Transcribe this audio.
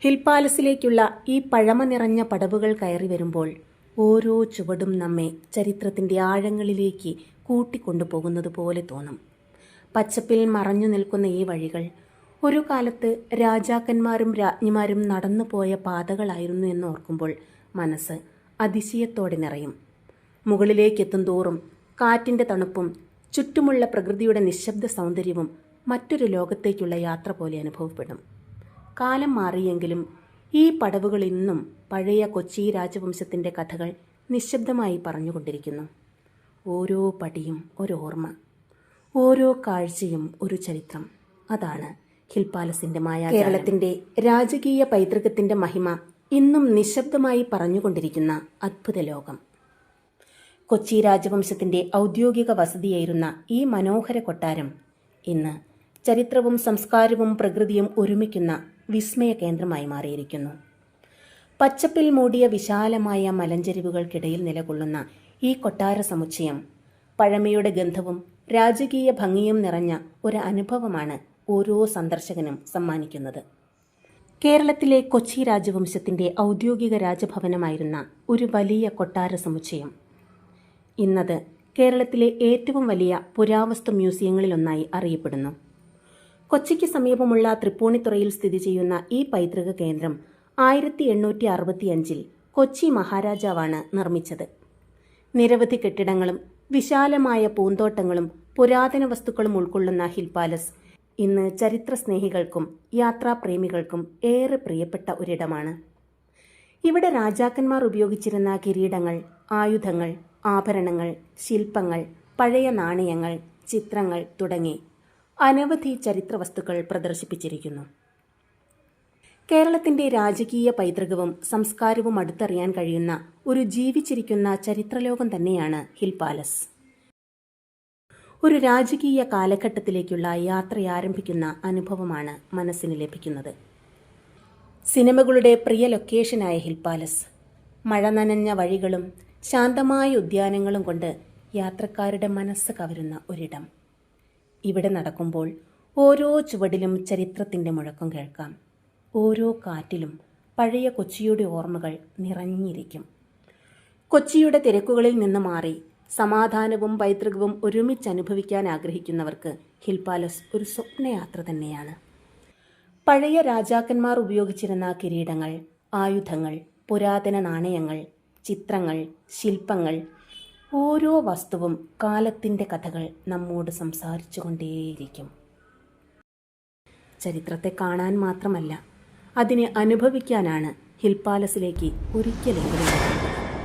Hill പാലസിലേക്കുള്ള ഈ പഴമ നിറഞ്ഞ പടവുകൾ കയറി വരുമ്പോൾ ഓരോ ചുവടും നമ്മെ ചരിത്രത്തിൻ്റെ ആഴങ്ങളിലേക്ക് കൂട്ടിക്കൊണ്ടുപോകുന്നത് പോലെ തോന്നും. പച്ചപ്പിൽ മറഞ്ഞു നിൽക്കുന്ന ഈ വഴികൾ ഒരു കാലത്ത് രാജാക്കന്മാരും രാജ്ഞിമാരും നടന്നുപോയ പാതകളായിരുന്നു എന്നോർക്കുമ്പോൾ മനസ്സ് അതിശയത്തോടെ നിറയും. മുകളിലേക്കെത്തും തോറും കാറ്റിൻ്റെ തണുപ്പും ചുറ്റുമുള്ള പ്രകൃതിയുടെ നിശബ്ദ സൗന്ദര്യവും മറ്റൊരു ലോകത്തേക്കുള്ള യാത്ര പോലെ അനുഭവപ്പെടും. കാലം മാറിയെങ്കിലും ഈ പടവുകൾ ഇന്നും പഴയ കൊച്ചി രാജവംശത്തിൻ്റെ കഥകൾ നിശബ്ദമായി പറഞ്ഞുകൊണ്ടിരിക്കുന്നു. ഓരോ പടിയും ഒരോർമ്മ, ഓരോ കാഴ്ചയും ഒരു ചരിത്രം. അതാണ് ഹിൽ പാലസിൻ്റെ മായാജാലം. കേരളത്തിൻ്റെ രാജകീയ പൈതൃകത്തിൻ്റെ മഹിമ ഇന്നും നിശബ്ദമായി പറഞ്ഞുകൊണ്ടിരിക്കുന്ന അദ്ഭുത ലോകം. കൊച്ചി രാജവംശത്തിൻ്റെ ഔദ്യോഗിക വസതിയായിരുന്ന ഈ മനോഹര കൊട്ടാരം ഇന്ന് ചരിത്രവും സംസ്കാരവും പ്രകൃതിയും ഒരുമിക്കുന്ന വിസ്മയ കേന്ദ്രമായി മാറിയിരിക്കുന്നു. പച്ചപ്പിൽ മൂടിയ വിശാലമായ മലഞ്ചെരിവുകൾക്കിടയിൽ നിലകൊള്ളുന്ന ഈ കൊട്ടാര സമുച്ചയം പഴമയുടെ ഗന്ധവും രാജകീയ ഭംഗിയും നിറഞ്ഞ ഒരു അനുഭവമാണ് ഓരോ സന്ദർശകനും സമ്മാനിക്കുന്നത്. കേരളത്തിലെ കൊച്ചി രാജവംശത്തിൻ്റെ ഔദ്യോഗിക രാജഭവനമായിരുന്ന ഒരു വലിയ കൊട്ടാര സമുച്ചയം ഇന്നത് കേരളത്തിലെ ഏറ്റവും വലിയ പുരാവസ്തു മ്യൂസിയങ്ങളിലൊന്നായി അറിയപ്പെടുന്നു. കൊച്ചിക്ക് സമീപമുള്ള തൃപ്പൂണിത്തുറയിൽ സ്ഥിതി ചെയ്യുന്ന ഈ പൈതൃക കേന്ദ്രം 1865 കൊച്ചി മഹാരാജാവാണ് നിർമ്മിച്ചത്. നിരവധി കെട്ടിടങ്ങളും വിശാലമായ പൂന്തോട്ടങ്ങളും പുരാതന വസ്തുക്കളും ഉൾക്കൊള്ളുന്ന ഹിൽ പാലസ് ഇന്ന് ചരിത്രസ്നേഹികൾക്കും യാത്രാപ്രേമികൾക്കും ഏറെ പ്രിയപ്പെട്ട ഒരിടമാണ്. ഇവിടെ രാജാക്കന്മാർ ഉപയോഗിച്ചിരുന്ന കിരീടങ്ങൾ, ആയുധങ്ങൾ, ആഭരണങ്ങൾ, ശില്പങ്ങൾ, പഴയ നാണയങ്ങൾ, ചിത്രങ്ങൾ തുടങ്ങി അനവധി ചരിത്ര വസ്തുക്കൾ പ്രദർശിപ്പിച്ചിരിക്കുന്നു. കേരളത്തിൻ്റെ രാജകീയ പൈതൃകവും സംസ്കാരവും അടുത്തറിയാൻ കഴിയുന്ന ഒരു ജീവിച്ചിരിക്കുന്ന ചരിത്രലോകം തന്നെയാണ് ഹിൽ പാലസ്. ഒരു രാജകീയ കാലഘട്ടത്തിലേക്കുള്ള യാത്രയാരംഭിക്കുന്ന അനുഭവമാണ് മനസ്സിന് ലഭിക്കുന്നത്. സിനിമകളുടെ പ്രിയ ലൊക്കേഷനായ ഹിൽ പാലസ് മഴ നനഞ്ഞ വഴികളും ശാന്തമായ ഉദ്യാനങ്ങളും കൊണ്ട് യാത്രക്കാരുടെ മനസ്സ് കവരുന്ന ഒരിടം. ഇവിടെ നടക്കുമ്പോൾ ഓരോ ചുവടിലും ചരിത്രത്തിൻ്റെ മുഴക്കം കേൾക്കാം. ഓരോ കാറ്റിലും പഴയ കൊച്ചിയുടെ ഓർമ്മകൾ നിറഞ്ഞിരിക്കും. കൊച്ചിയുടെ തിരക്കുകളിൽ നിന്ന് മാറി സമാധാനവും പൈതൃകവും ഒരുമിച്ച് അനുഭവിക്കാൻ ആഗ്രഹിക്കുന്നവർക്ക് ഹിൽ പാലസ് ഒരു സ്വപ്നയാത്ര തന്നെയാണ്. പഴയ രാജാക്കന്മാർ ഉപയോഗിച്ചിരുന്ന കിരീടങ്ങൾ, ആയുധങ്ങൾ, പുരാതന നാണയങ്ങൾ, ചിത്രങ്ങൾ, ശില്പങ്ങൾ, ഓരോ വസ്തുവും കാലത്തിൻ്റെ കഥകൾ നമ്മോട് സംസാരിച്ചു കൊണ്ടേയിരിക്കും. ചരിത്രത്തെ കാണാൻ മാത്രമല്ല, അതിനെ അനുഭവിക്കാനാണ് ഹിൽ പാലസിലേക്ക് ഒരിക്കലെങ്കിലും